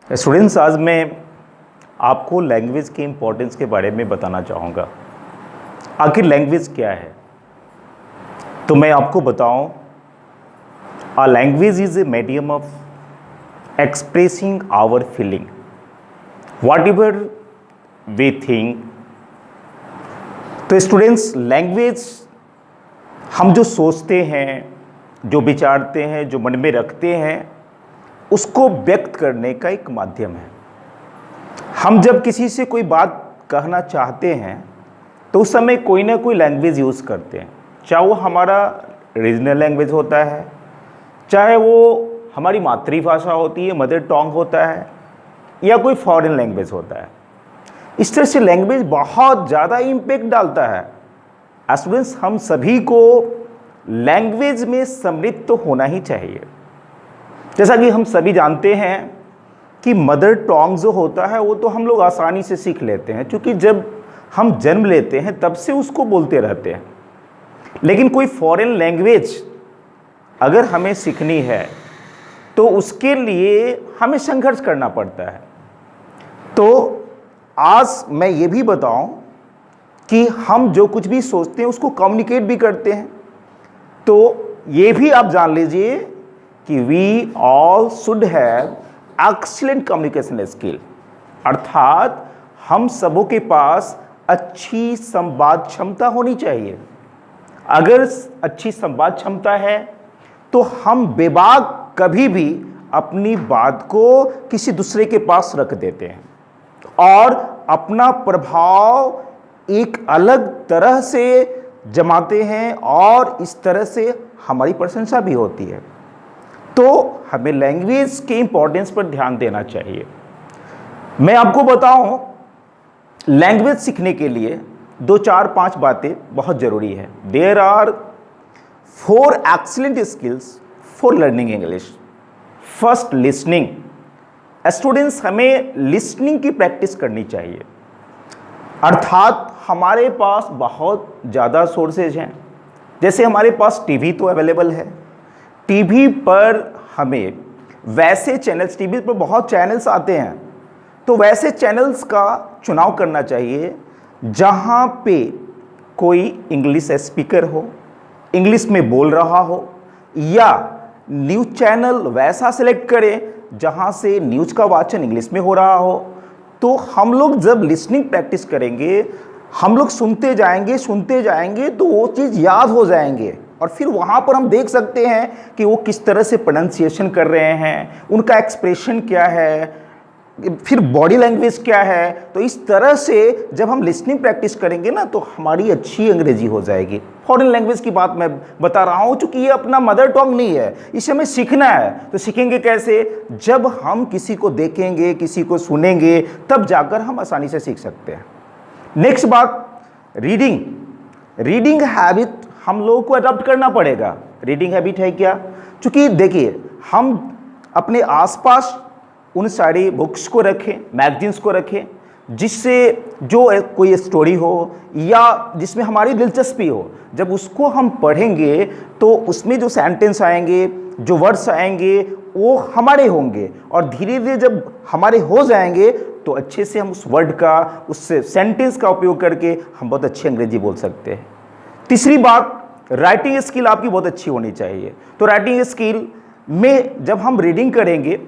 Students, आज मैं आपको लैंग्वेज के इम्पोर्टेंस के बारे में बताना चाहूँगा। आखिर लैंग्वेज क्या है? तो मैं आपको बताऊँ, a language is a medium of expressing our feeling whatever we think. तो स्टूडेंट्स, लैंग्वेज हम जो सोचते हैं, जो विचारते हैं, जो मन में रखते हैं, उसको व्यक्त करने का एक माध्यम है। हम जब किसी से कोई बात कहना चाहते हैं तो उस समय कोई ना कोई लैंग्वेज यूज़ करते हैं, चाहे वो हमारा रीजनल लैंग्वेज होता है, चाहे वो हमारी मातृभाषा होती है, मदर टंग होता है, या कोई फॉरेन लैंग्वेज होता है। इस तरह से लैंग्वेज बहुत ज़्यादा इम्पैक्ट डालता है। स्टूडेंट्स, हम सभी को लैंग्वेज में समृद्ध तो होना ही चाहिए। जैसा कि हम सभी जानते हैं कि मदर टंग जो होता है वो तो हम लोग आसानी से सीख लेते हैं, क्योंकि जब हम जन्म लेते हैं तब से उसको बोलते रहते हैं। लेकिन कोई फॉरेन लैंग्वेज अगर हमें सीखनी है तो उसके लिए हमें संघर्ष करना पड़ता है। तो आज मैं ये भी बताऊं कि हम जो कुछ भी सोचते हैं उसको कम्युनिकेट भी करते हैं। तो ये भी आप जान लीजिए कि we all should have excellent communication skill, अर्थात हम सबों के पास अच्छी संवाद क्षमता होनी चाहिए। अगर अच्छी संवाद क्षमता है तो हम बेबाक कभी भी अपनी बात को किसी दूसरे के पास रख देते हैं और अपना प्रभाव एक अलग तरह से जमाते हैं, और इस तरह से हमारी प्रशंसा भी होती है। तो हमें लैंग्वेज के इंपॉर्टेंस पर ध्यान देना चाहिए। मैं आपको बताऊं, लैंग्वेज सीखने के लिए 2, 4, 5 बातें बहुत ज़रूरी है। There are 4 excellent skills for learning English. First, listening. Students, हमें लिसनिंग की प्रैक्टिस करनी चाहिए, अर्थात हमारे पास बहुत ज़्यादा सोर्सेज हैं। जैसे हमारे पास टीवी तो अवेलेबल है, टीवी पर हमें वैसे चैनल्स, टीवी पर बहुत चैनल्स आते हैं, तो वैसे चैनल्स का चुनाव करना चाहिए जहां पे कोई इंग्लिश स्पीकर हो, इंग्लिश में बोल रहा हो, या न्यूज़ चैनल वैसा सेलेक्ट करें जहां से न्यूज़ का वाचन इंग्लिश में हो रहा हो। तो हम लोग जब लिसनिंग प्रैक्टिस करेंगे, हम लोग सुनते जाएंगे तो वो चीज़ याद हो जाएंगे, और फिर वहाँ पर हम देख सकते हैं कि वो किस तरह से प्रोनाउंसिएशन कर रहे हैं, उनका एक्सप्रेशन क्या है, फिर बॉडी लैंग्वेज क्या है। तो इस तरह से जब हम लिसनिंग प्रैक्टिस करेंगे ना तो हमारी अच्छी अंग्रेजी हो जाएगी। फॉरेन लैंग्वेज की बात मैं बता रहा हूँ, क्योंकि ये अपना मदर टंग नहीं है, इसे हमें सीखना है। तो सीखेंगे कैसे? जब हम किसी को देखेंगे, किसी को सुनेंगे, तब जाकर हम आसानी से सीख सकते हैं। नेक्स्ट बात, रीडिंग। रीडिंग हैबिट हम लोगों को अडॉप्ट करना पड़ेगा। रीडिंग हैबिट है क्या? क्योंकि देखिए, हम अपने आसपास उन सारी बुक्स को रखें, मैगजीन्स को रखें, जिससे जो कोई स्टोरी हो या जिसमें हमारी दिलचस्पी हो, जब उसको हम पढ़ेंगे तो उसमें जो सेंटेंस आएंगे, जो वर्ड्स आएंगे, वो हमारे होंगे, और धीरे धीरे जब हमारे हो जाएंगे तो अच्छे से हम उस वर्ड का, उस सेंटेंस का उपयोग करके हम बहुत अच्छी अंग्रेजी बोल सकते हैं। तीसरी बात, राइटिंग स्किल आपकी बहुत अच्छी होनी चाहिए। तो राइटिंग स्किल में जब हम रीडिंग करेंगे,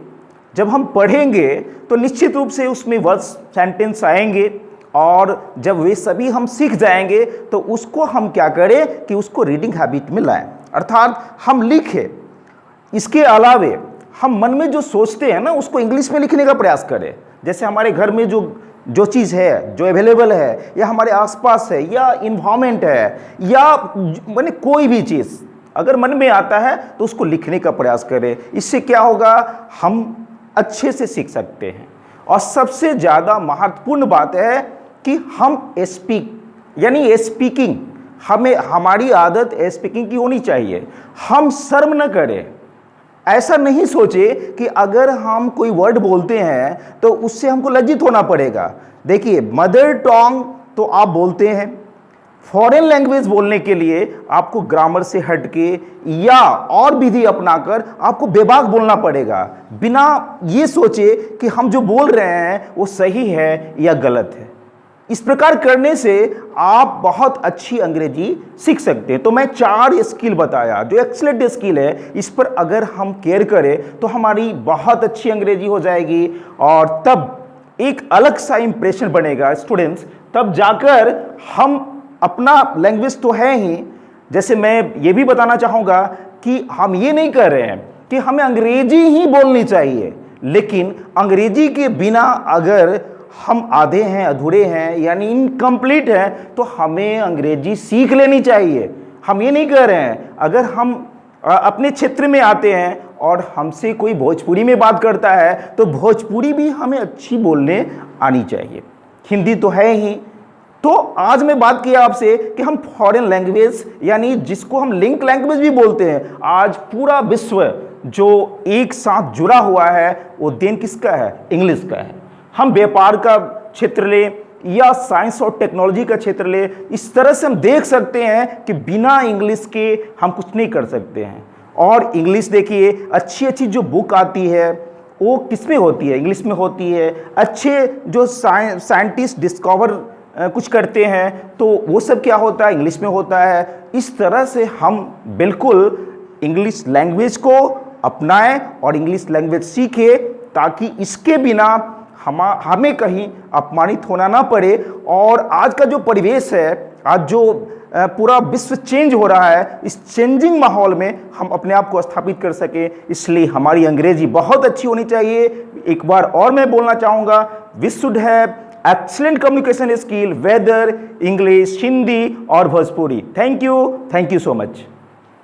जब हम पढ़ेंगे, तो निश्चित रूप से उसमें वर्ड्स, सेंटेंस आएंगे, और जब वे सभी हम सीख जाएंगे तो उसको हम क्या करें कि उसको रीडिंग हैबिट में लाएं, अर्थात हम लिखें। इसके अलावे हम मन में जो सोचते हैं ना, उसको इंग्लिश में लिखने का प्रयास करें। जैसे हमारे घर में जो चीज़ है, जो अवेलेबल है, या हमारे आसपास है, या इन्वायरमेंट है, या माने कोई भी चीज़ अगर मन में आता है तो उसको लिखने का प्रयास करें। इससे क्या होगा, हम अच्छे से सीख सकते हैं। और सबसे ज़्यादा महत्वपूर्ण बात है कि हम यानी स्पीकिंग, हमारी आदत स्पीकिंग की होनी चाहिए। हम शर्म न करें। ऐसा नहीं सोचे कि अगर हम कोई वर्ड बोलते हैं तो उससे हमको लज्जित होना पड़ेगा। देखिए, मदर टंग तो आप बोलते हैं, फॉरेन लैंग्वेज बोलने के लिए आपको ग्रामर से हटके या और विधि अपनाकर आपको बेबाक बोलना पड़ेगा, बिना ये सोचे कि हम जो बोल रहे हैं वो सही है या गलत है। इस प्रकार करने से आप बहुत अच्छी अंग्रेजी सीख सकते हैं। तो मैं 4 स्किल बताया जो एक्सीलेंट स्किल है, इस पर अगर हम केयर करें तो हमारी बहुत अच्छी अंग्रेजी हो जाएगी और तब एक अलग सा इंप्रेशन बनेगा स्टूडेंट्स। तब जाकर हम अपना लैंग्वेज तो है ही, जैसे मैं ये भी बताना चाहूँगा कि हम ये नहीं कर रहे हैं कि हमें अंग्रेजी ही बोलनी चाहिए, लेकिन अंग्रेजी के बिना अगर हम आधे हैं, अधूरे हैं, यानी इनकम्प्लीट हैं, तो हमें अंग्रेजी सीख लेनी चाहिए। हम ये नहीं कह रहे हैं अगर हम अपने क्षेत्र में आते हैं और हमसे कोई भोजपुरी में बात करता है तो भोजपुरी भी हमें अच्छी बोलने आनी चाहिए। हिंदी तो है ही। तो आज मैं बात किया आपसे कि हम फॉरेन लैंग्वेज यानी जिसको हम लिंक लैंग्वेज भी बोलते हैं, आज पूरा विश्व जो एक साथ जुड़ा हुआ है वो देन किसका है? इंग्लिश का है। हम व्यापार का क्षेत्र ले या साइंस और टेक्नोलॉजी का क्षेत्र ले, इस तरह से हम देख सकते हैं कि बिना इंग्लिश के हम कुछ नहीं कर सकते हैं। और इंग्लिश देखिए, अच्छी अच्छी जो बुक आती है वो किस में होती है? इंग्लिश में होती है। अच्छे जो साइंटिस्ट डिस्कवर कुछ करते हैं तो वो सब क्या होता है? इंग्लिश में होता है। इस तरह से हम बिल्कुल इंग्लिश लैंग्वेज को अपनाएं और इंग्लिश लैंग्वेज सीखें, ताकि इसके बिना हमें कहीं अपमानित होना ना पड़े। और आज का जो परिवेश है, आज जो पूरा विश्व चेंज हो रहा है, इस चेंजिंग माहौल में हम अपने आप को स्थापित कर सके, इसलिए हमारी अंग्रेजी बहुत अच्छी होनी चाहिए। एक बार और मैं बोलना चाहूँगा, we should have excellent communication skill, whether English, Hindi or Bhojpuri. Thank you so much.